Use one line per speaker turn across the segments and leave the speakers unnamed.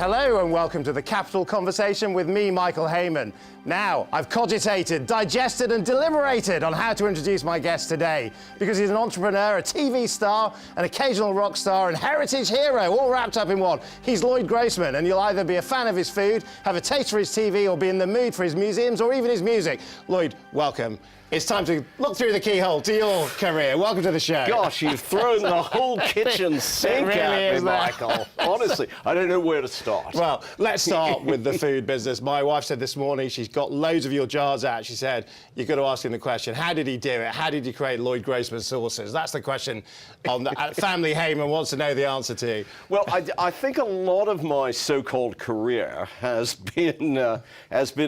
Hello and welcome to the Capital Conversation with me, Michael Hayman. Now, I've cogitated, digested and deliberated on how to introduce my guest today because he's an entrepreneur, a TV star, an occasional rock star and heritage hero, all wrapped up in one. He's Loyd Grossman, and you'll either be a fan of his food, have a taste for his TV or be in the mood for his museums or even his music. Loyd, welcome. It's time to look through the keyhole to your career. Welcome to the show.
Gosh, you've thrown the whole kitchen sink
really
at me,
is that.
Michael. Honestly, I don't know where to start.
Well, let's start with the food business. My wife said this morning she's got loads of your jars out. She said, you've got to ask him the question, how did he do it? How did he create Loyd Grossman sauces? That's the question on the family Hayman wants to know the answer to.
Well, I think a lot of my so-called career has been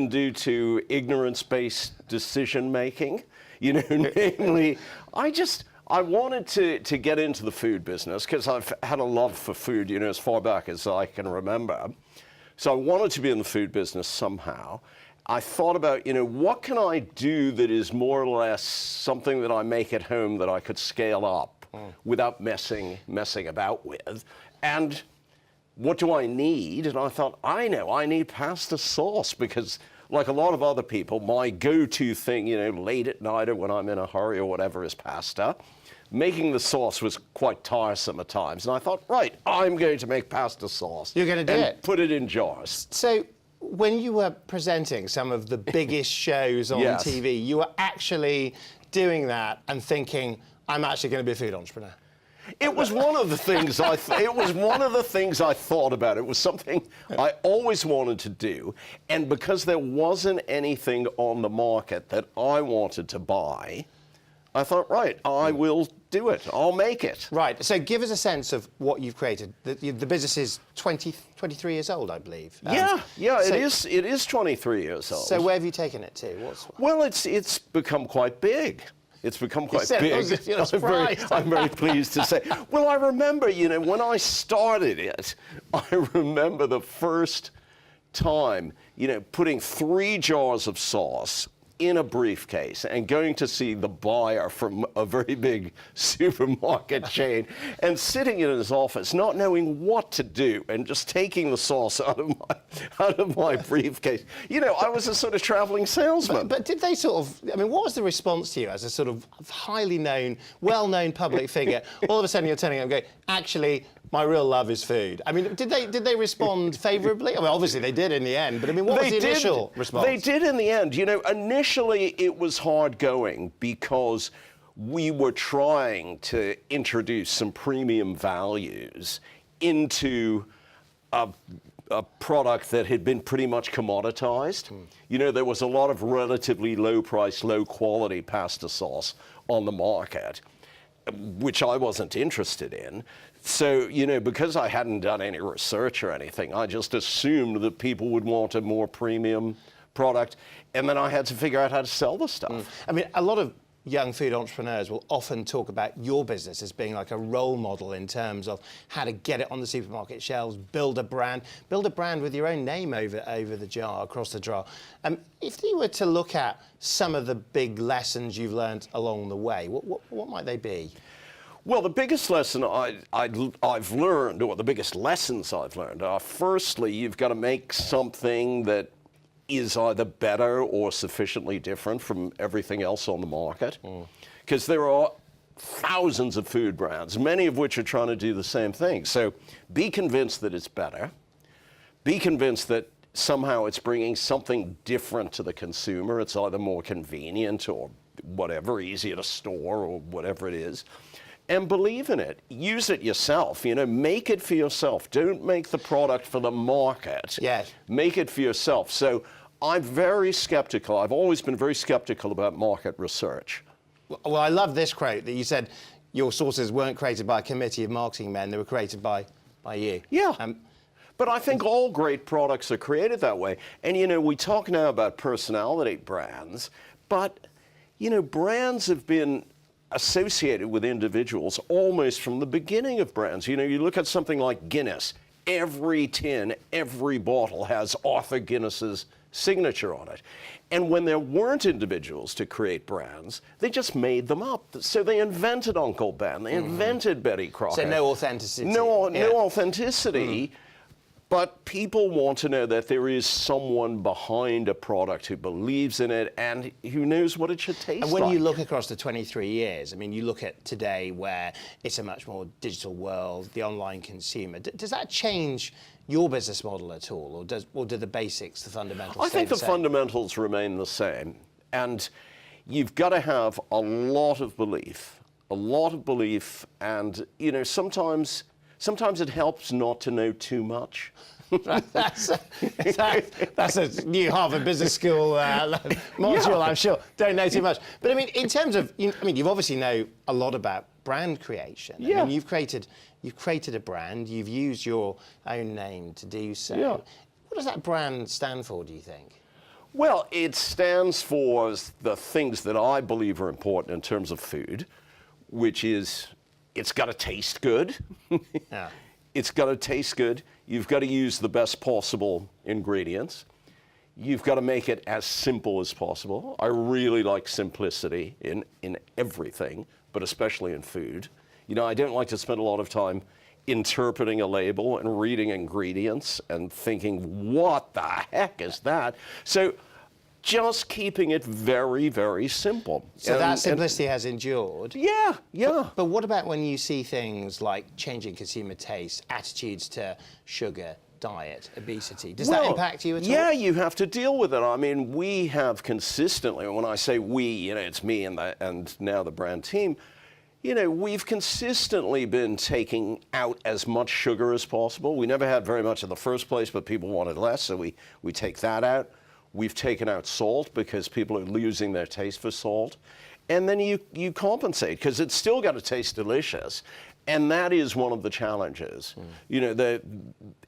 due to ignorance-based decision-making. You know, namely, I wanted to get into the food business because I've had a love for food, you know, as far back as I can remember. So I wanted to be in the food business somehow. I thought about, you know, what can I do that is more or less something that I make at home that I could scale up without messing about with. And what do I need? And I thought, I need pasta sauce because, like a lot of other people, my go-to thing, you know, late at night or when I'm in a hurry or whatever is pasta. Making the sauce was quite tiresome at times. And I thought, right, I'm going to make pasta sauce.
You're going to do it?
Put it in jars.
So when you were presenting some of the biggest shows on
Yes.
TV, you were actually doing that and thinking, I'm actually going to be a food entrepreneur.
It was one of the things I thought about. It was something I always wanted to do, and because there wasn't anything on the market that I wanted to buy, I thought, right, I will do it. I'll make it.
Right. So give us a sense of what you've created. The business is 23 years old, I believe.
It is 23 years old.
So where have you taken it to?
Well, it's become quite big. It's become quite big. I'm very pleased to say. Well, I remember, you know, when I started it, I remember the first time, you know, putting 3 jars of sauce in a briefcase and going to see the buyer from a very big supermarket chain and sitting in his office not knowing what to do and just taking the sauce out of my briefcase. You know, I was a sort of traveling salesman.
But did they sort of, I mean, what was the response to you as a sort of highly known, well-known public figure? All of a sudden you're turning up and going, actually, my real love is food. I mean, did they respond favourably? I mean, obviously they did in the end, but I mean, what was the initial response?
They did in the end. You know, initially it was hard going because we were trying to introduce some premium values into a product that had been pretty much commoditized. You know, there was a lot of relatively low-priced, low-quality pasta sauce on the market, which I wasn't interested in. So, you know, because I hadn't done any research or anything, I just assumed that people would want a more premium product, and then I had to figure out how to sell the stuff.
I mean, a lot of young food entrepreneurs will often talk about your business as being like a role model in terms of how to get it on the supermarket shelves, build a brand with your own name over the jar, across the jar. If you were to look at some of the big lessons you've learned along the way, what might they be?
Well, the biggest lesson I've learned, or the biggest lessons I've learned, are firstly, you've got to make something that is either better or sufficiently different from everything else on the market. Because there are thousands of food brands, many of which are trying to do the same thing. So be convinced that it's better. Be convinced that somehow it's bringing something different to the consumer. It's either more convenient or whatever, easier to store or whatever it is. And believe in it. Use it yourself. You know, make it for yourself. Don't make the product for the market.
Yes.
Make it for yourself. So I'm very skeptical. I've always been very skeptical about market research.
Well, I love this quote that you said your sauces weren't created by a committee of marketing men, they were created by you.
Yeah. But I think all great products are created that way. And, you know, we talk now about personality brands, but, you know, brands have been associated with individuals almost from the beginning of brands. You know, you look at something like Guinness. Every tin, every bottle has Arthur Guinness's signature on it. And when there weren't individuals to create brands, they just made them up. So they invented Uncle Ben, they invented Betty Crocker.
So no authenticity.
No authenticity. But people want to know that there is someone behind a product who believes in it and who knows what it should taste like.
And when you look across the 23 years, I mean, you look at today where it's a much more digital world, the online consumer, does that change your business model at all, or do the basics, the fundamentals
I think the
same?
fundamentals remain the same. And you've got to have a lot of belief, and, you know, sometimes it helps not to know too much.
That's a new Harvard Business School module, yeah. I'm sure. Don't know too much. But I mean, in terms of, you obviously know a lot about brand creation.
Yeah.
I mean, you've created a brand, you've used your own name to do so.
Yeah.
What does that brand stand for, do you think?
Well, it stands for the things that I believe are important in terms of food, which is it's got to taste good.
Yeah.
It's got to taste good. You've got to use the best possible ingredients. You've got to make it as simple as possible. I really like simplicity in everything, but especially in food. You know, I don't like to spend a lot of time interpreting a label and reading ingredients and thinking, what the heck is that? So just keeping it very, very simple.
So that simplicity has endured.
Yeah, yeah.
But what about when you see things like changing consumer tastes, attitudes to sugar, diet, obesity? Does that impact you at all?
Yeah, you have to deal with it. I mean, we have consistently, when I say we, you know, it's me and now the brand team, you know, we've consistently been taking out as much sugar as possible. We never had very much in the first place, but people wanted less, so we take that out. We've taken out salt because people are losing their taste for salt. And then you compensate because it's still got to taste delicious. And that is one of the challenges. You know,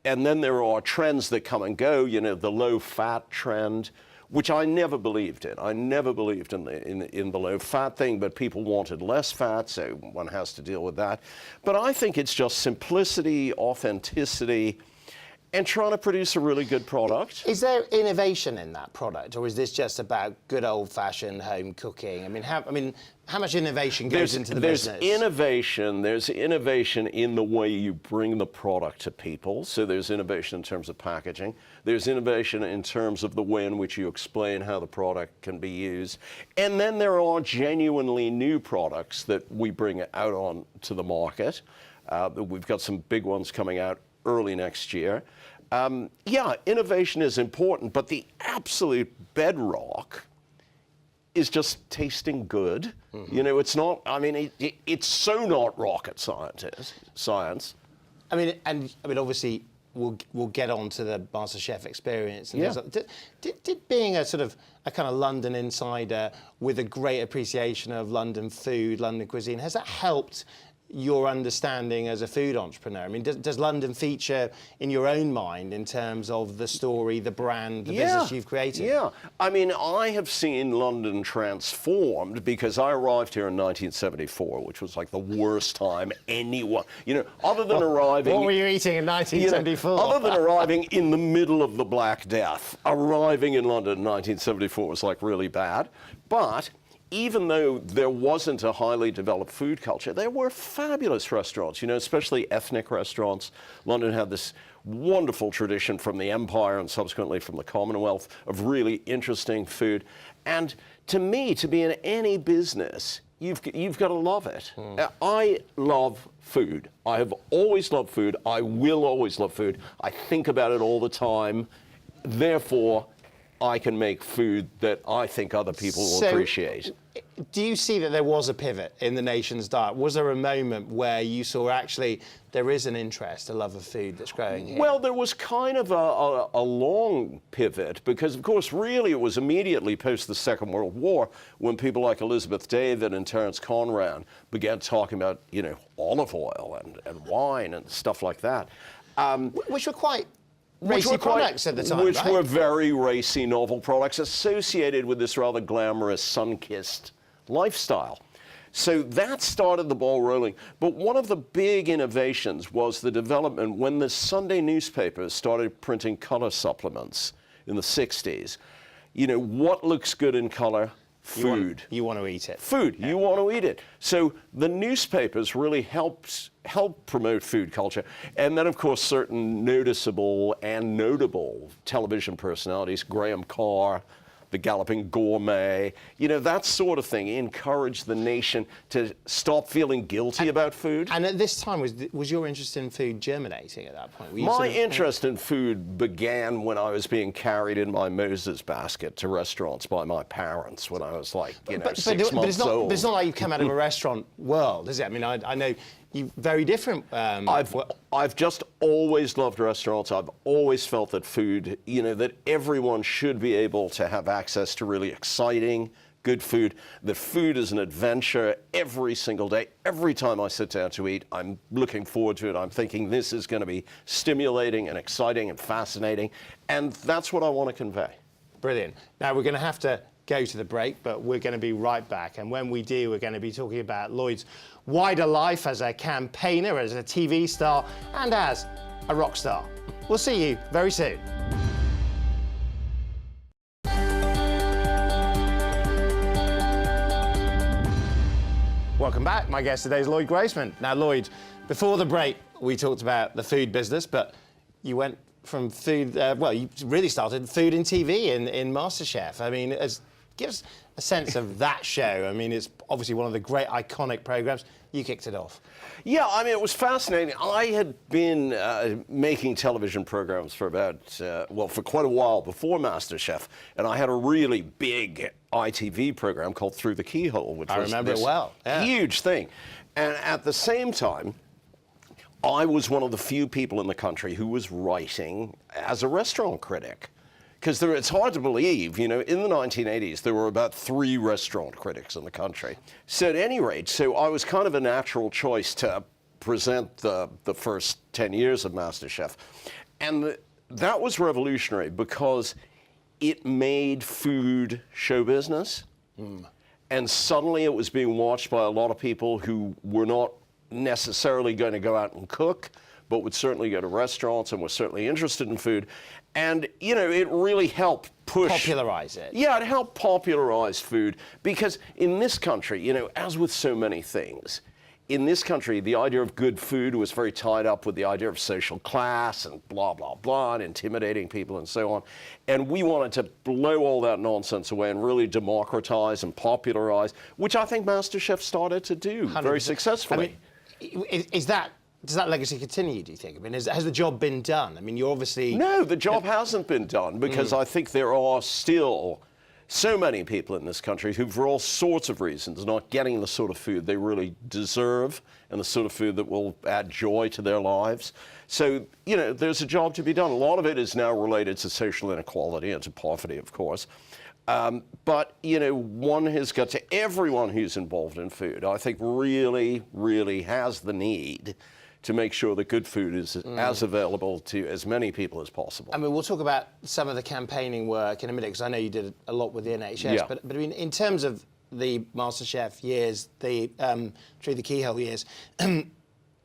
and then there are trends that come and go, you know, the low-fat trend, which I never believed in. I never believed in the low-fat thing, but people wanted less fat, so one has to deal with that. But I think it's just simplicity, authenticity, and trying to produce a really good product.
Is there innovation in that product, or is this just about good old-fashioned home cooking? I mean, how much innovation goes into the business?
There's innovation in the way you bring the product to people. So there's innovation in terms of packaging. There's innovation in terms of the way in which you explain how the product can be used. And then there are genuinely new products that we bring out on to the market. We've got some big ones coming out early next year. Yeah, innovation is important, but the absolute bedrock is just tasting good. You know, it's not, I mean, it's so not rocket science.
I mean, obviously, we'll get on to the MasterChef experience. And things like, did being a sort of a kind of London insider with a great appreciation of London food, London cuisine, has that helped your understanding as a food entrepreneur? I mean, does London feature in your own mind in terms of the story, the brand, the business you've created? Yeah,
I mean, I have seen London transformed because I arrived here in 1974, which was like the worst time anyone, you know, other than arriving...
What were you eating in 1974?
You know, other than arriving in the middle of the Black Death, arriving in London in 1974 was like really bad. But even though there wasn't a highly developed food culture, there were fabulous restaurants, you know, especially ethnic restaurants. London had this wonderful tradition from the Empire and subsequently from the Commonwealth of really interesting food. And to me, to be in any business, you've got to love it. I love food. I have always loved food. I will always love food. I think about it all the time. Therefore, I can make food that I think other people will appreciate.
Do you see that there was a pivot in the nation's diet? Was there a moment where you saw actually there is an interest, a love of food that's growing here?
Well, there was kind of a long pivot because, of course, really it was immediately post the Second World War when people like Elizabeth David and Terence Conran began talking about, you know, olive oil and wine and stuff like that.
Which were quite racy products at the time,
which were very racy, novel products associated with this rather glamorous, sun-kissed lifestyle. So that started the ball rolling. But one of the big innovations was the development when the Sunday newspapers started printing color supplements in the 60s. You know, what looks good in color? food.
You want to eat it.
Food. Yeah. You want to eat it. So the newspapers really help promote food culture. And then, of course, certain noticeable and notable television personalities, Graham Carr, the Galloping Gourmet, you know, that sort of thing, encourage the nation to stop feeling guilty about food.
And at this time, was your interest in food germinating at that point?
My interest in food began when I was being carried in my Moses basket to restaurants by my parents when I was like, you know, 6 months old.
But it's not like you've come out of a restaurant world, is it? I mean, I know you very different.
I've just always loved restaurants. I've always felt that food, you know, that everyone should be able to have access to really exciting, good food. That food is an adventure every single day. Every time I sit down to eat, I'm looking forward to it. I'm thinking this is going to be stimulating and exciting and fascinating. And that's what I want to convey.
Brilliant. Now, we're going to have to go to the break, but we're going to be right back. And when we do, we're going to be talking about Loyd's wider life as a campaigner, as a TV star, and as a rock star. We'll see you very soon. Welcome back. My guest today is Loyd Grossman. Now, Loyd, before the break, we talked about the food business, but you went from food, well, you really started food and TV in MasterChef. I mean, give us a sense of that show. I mean, it's obviously one of the great iconic programs. You kicked it off.
Yeah, I mean, it was fascinating. I had been making television programs for about, well, for quite a while before MasterChef, and I had a really big ITV program called Through the Keyhole, which was
remember it well. Yeah.
Huge thing. And at the same time, I was one of the few people in the country who was writing as a restaurant critic. Because it's hard to believe, you know, in the 1980s, there were about 3 restaurant critics in the country. So at any rate, so I was kind of a natural choice to present the first 10 years of MasterChef. And that was revolutionary because it made food show business. And suddenly it was being watched by a lot of people who were not necessarily going to go out and cook, but would certainly go to restaurants and were certainly interested in food. And, you know, it really helped push...
Popularize it.
Yeah, it helped popularize food because in this country, you know, as with so many things, in this country, the idea of good food was very tied up with the idea of social class and blah, blah, blah, and intimidating people and so on. And we wanted to blow all that nonsense away and really democratize and popularize, which I think MasterChef started to do 100%. Very successfully.
I mean, does that legacy continue, do you think? I mean, has the job been done? I mean, you're obviously...
No, the job hasn't been done because I think there are still so many people in this country who, for all sorts of reasons, are not getting the sort of food they really deserve and the sort of food that will add joy to their lives. So, you know, there's a job to be done. A lot of it is now related to social inequality and to poverty, of course. But, you know, one has got to, everyone who's involved in food, I think really, really has the need to make sure that good food is as available to as many people as possible.
I mean, we'll talk about some of the campaigning work in a minute, because I know you did a lot with the NHS.
Yeah.
But I mean, in terms of the MasterChef years, the Through the Keyhole years,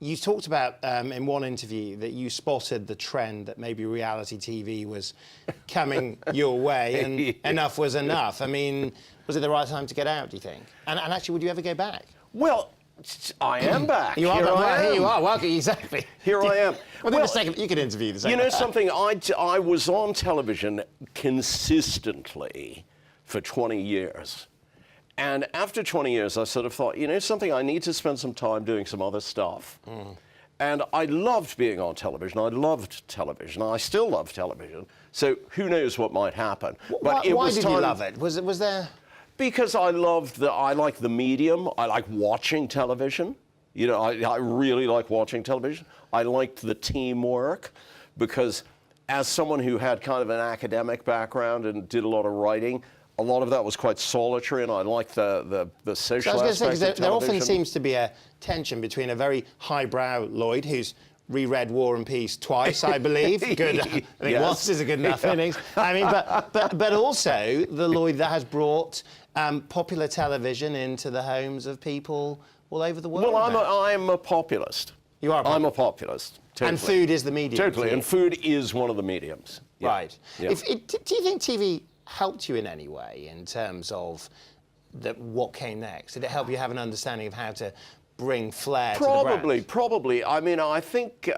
you talked about in one interview that you spotted the trend that maybe reality TV was coming your way, and enough was enough. I mean, was it the right time to get out, do you think? And actually, would you ever go back?
Well, I am back.
You are back. Here you are. Welcome. Exactly.
Here I am.
Well, second, you could interview the second.
You know something? I was on television consistently for 20 years. And after 20 years, I sort of thought, you know something? I need to spend some time doing some other stuff. And I loved being on television. I loved television. I still love television. So who knows what might happen?
But why did you love it? Was there...
Because I like the medium. I like watching television. You know, I really like watching television. I liked the teamwork because as someone who had kind of an academic background and did a lot of writing, a lot of that was quite solitary, and I liked the social aspect of television.
I was going to say, because there often seems to be a tension between a very highbrow Loyd, who's reread War and Peace twice, I believe. Good. I think
Yes.
once is a good enough innings. I mean, but also the Loyd that has brought popular television into the homes of people all over the world.
Well, I'm a populist.
You are a populist.
I'm a populist. Totally.
And food is the medium.
Totally, and food is one of the mediums. Yeah.
Right.
Yeah.
Do you think TV helped you in any way in terms of what came next? Did it help you have an understanding of how to bring flair to the brand?
Probably. I mean, I think,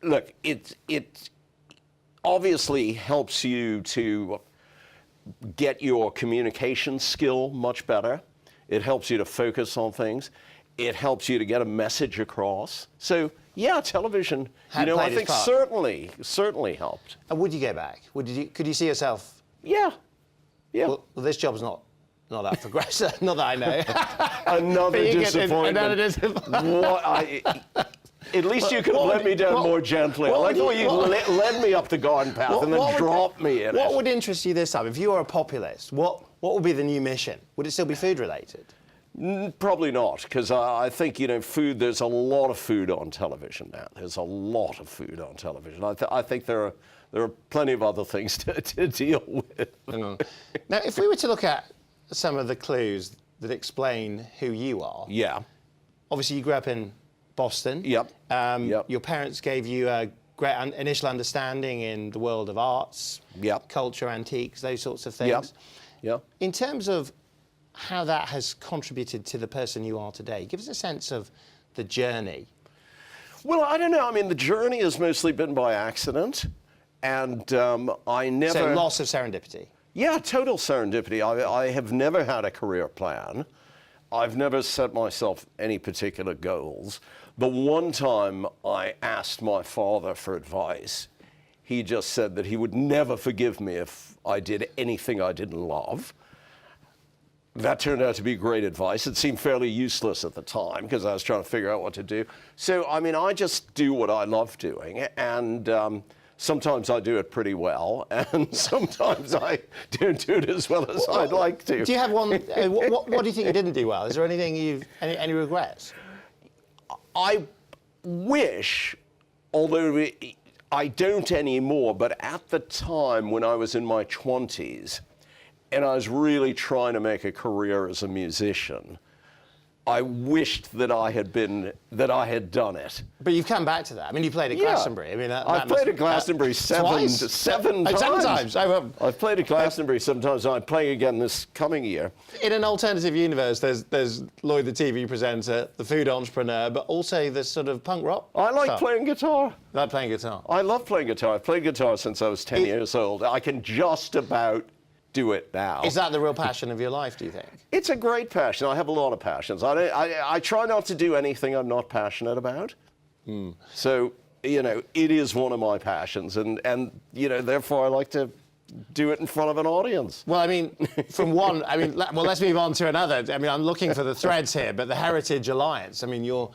look, it obviously helps you to get your communication skill much better. It helps you to focus on things. It helps you to get a message across. So, yeah, television, I think certainly helped.
And would you go back? Could you see yourself?
Yeah.
Well, this job's not up for grabs. Not that I know.
Another disappointment. At least you could have let me down more gently. I like the way you led me up the garden path and then dropped me in it.
What would interest you this time? If you were a populist, what would be the new mission? Would it still be food related?
Probably not, because I think, food, there's a lot of food on television now. There's a lot of food on television. I think there are plenty of other things to deal with.
Now, if we were to look at some of the clues that explain who you are.
Yeah.
Obviously, you grew up in Boston.
Yep.
Your parents gave you a great initial understanding in the world of arts, culture, antiques, those sorts of things.
Yep.
In terms of how that has contributed to the person you are today, give us a sense of the journey.
Well, I don't know. I mean, the journey has mostly been by accident, and I never...
So loss of serendipity.
Yeah, total serendipity. I have never had a career plan. I've never set myself any particular goals. The one time I asked my father for advice, he just said that he would never forgive me if I did anything I didn't love. That turned out to be great advice. It seemed fairly useless at the time because I was trying to figure out what to do. So, I mean, I just do what I love doing, and sometimes I do it pretty well, and sometimes I don't do it as well as I'd like to.
Do you have one? What do you think you didn't do well? Is there anything any regrets?
I wish, although I don't anymore, but at the time when I was in my 20s, and I was really trying to make a career as a musician, I wished that I had done it.
But you've come back to that. I mean, you played at Glastonbury. I mean,
I've played at Glastonbury seven times.
Seven times.
I've played at Glastonbury 7 times. I'm playing again this coming year.
In an alternative universe, there's Loyd, the TV presenter, the food entrepreneur, but also the sort of punk rock.
I like playing guitar.
You like playing guitar?
I love playing guitar. I've played guitar since I was 10 years old. I can just about do it now.
Is that the real passion of your life, do you think?
It's a great passion. I have a lot of passions. I try not to do anything I'm not passionate about. So, it is one of my passions, and therefore I like to do it in front of an audience.
Well, I mean, let's move on to another. I mean, I'm looking for the threads here, but the Heritage Alliance, I mean, you're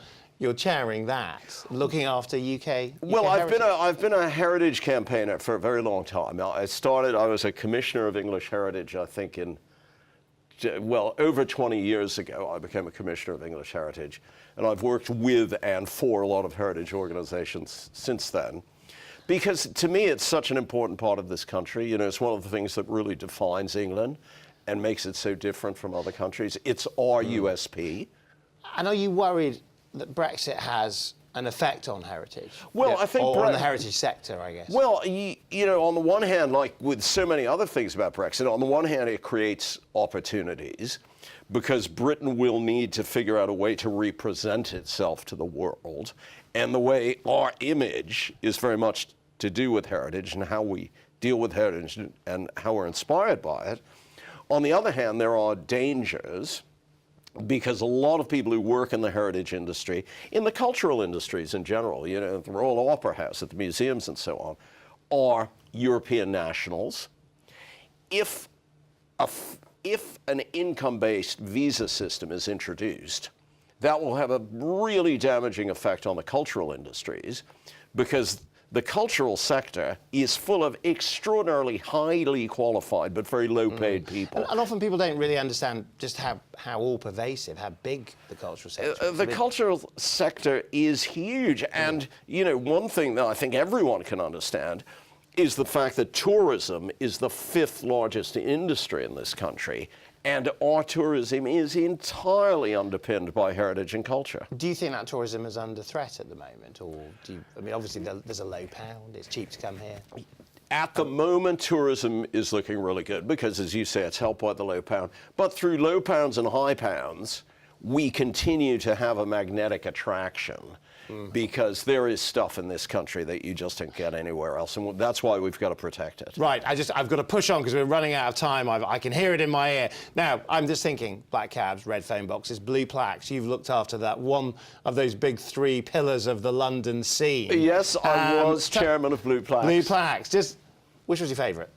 chairing that, looking after UK
Well,
heritage.
I've been a heritage campaigner for a very long time. I was a commissioner of English heritage, I think, over 20 years ago, I became a commissioner of English heritage. And I've worked with and for a lot of heritage organizations since then. Because to me, it's such an important part of this country. It's one of the things that really defines England and makes it so different from other countries. It's our USP.
And are you worried that Brexit has an effect on heritage?
Well, I think...
Or on the heritage sector, I guess.
Well, on the one hand, like with so many other things about Brexit, on the one hand, it creates opportunities because Britain will need to figure out a way to represent itself to the world. And the way our image is very much to do with heritage and how we deal with heritage and how we're inspired by it. On the other hand, there are dangers, because a lot of people who work in the heritage industry, in the cultural industries in general, at the Royal Opera House, at the museums and so on, are European nationals. If an income-based visa system is introduced, that will have a really damaging effect on the cultural industries, because the cultural sector is full of extraordinarily highly qualified but very low-paid people.
And often people don't really understand just how all-pervasive, how big the cultural sector is.
The cultural sector is huge. And, one thing that I think everyone can understand is the fact that tourism is the 5th largest industry in this country. And our tourism is entirely underpinned by heritage and culture.
Do you think that tourism is under threat at the moment? Or obviously there's a low pound, it's cheap to come here.
At the moment, tourism is looking really good because, as you say, it's helped by the low pound. But through low pounds and high pounds, we continue to have a magnetic attraction because there is stuff in this country that you just don't get anywhere else, and that's why we've got to protect it.
Right, I've got to push on because we're running out of time. I can hear it in my ear. Now, I'm just thinking, black cabs, red phone boxes, blue plaques. You've looked after that, one of those big 3 pillars of the London scene.
Yes, I was chairman of Blue Plaques.
Blue plaques. Just, which was your favourite?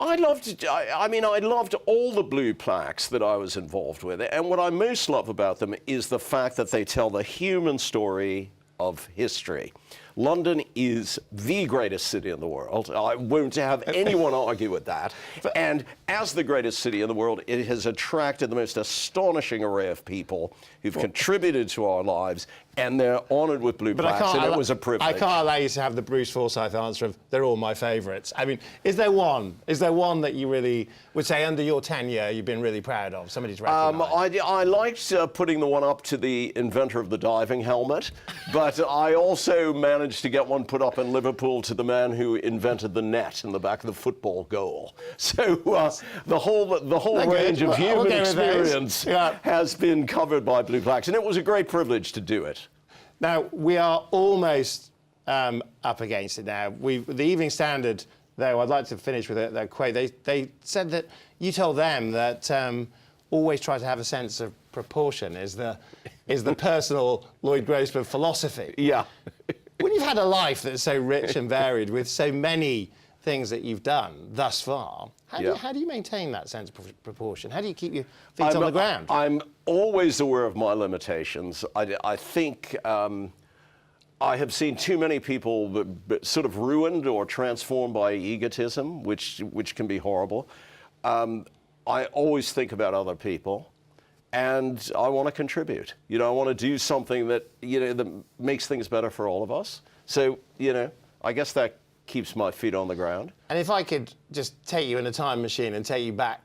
I loved all the blue plaques that I was involved with. And what I most love about them is the fact that they tell the human story of history. London is the greatest city in the world. I won't have anyone argue with that. And as the greatest city in the world, it has attracted the most astonishing array of people who've contributed to our lives, and they're honoured with blue plaques, and it was a privilege.
I can't allow you to have the Bruce Forsyth answer of, they're all my favourites. I mean, is there one that you really would say under your tenure you've been really proud of, somebody to recognise?
I liked putting the one up to the inventor of the diving helmet, but I also managed to get one put up in Liverpool to the man who invented the net in the back of the football goal. So the whole range of human experience has been covered by blue plaques, and it was a great privilege to do it.
Now, we are almost up against it now. The Evening Standard, though, I'd like to finish with a quote. They said that you told them that always try to have a sense of proportion is the personal Loyd Grossman philosophy.
Yeah.
When you've had a life that's so rich and varied with so many things that you've done thus far, how do you maintain that sense of proportion? How do you keep your feet on the ground?
I'm always aware of my limitations. I think I have seen too many people sort of ruined or transformed by egotism, which can be horrible. I always think about other people, and I want to contribute. You know, I want to do something that, you know, that makes things better for all of us. So, you know, I guess that keeps my feet on the ground.
And if I could just take you in a time machine and take you back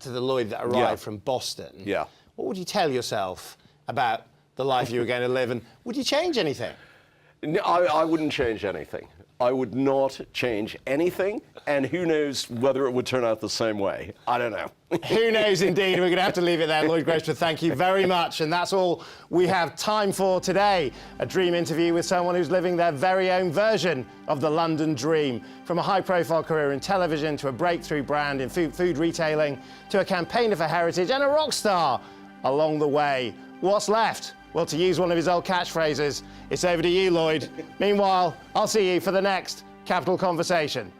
to the Loyd that arrived from Boston, what would you tell yourself about the life you were going to live, and would you change anything?
No, I wouldn't change anything. I would not change anything, and who knows whether it would turn out the same way. I don't know.
Who knows, indeed. We're going to have to leave it there. Loyd Grossman, thank you very much. And that's all we have time for today. A dream interview with someone who's living their very own version of the London dream. From a high-profile career in television to a breakthrough brand in food retailing to a campaigner for heritage and a rock star along the way. What's left? Well, to use one of his old catchphrases, it's over to you, Loyd. Meanwhile, I'll see you for the next Capital Conversation.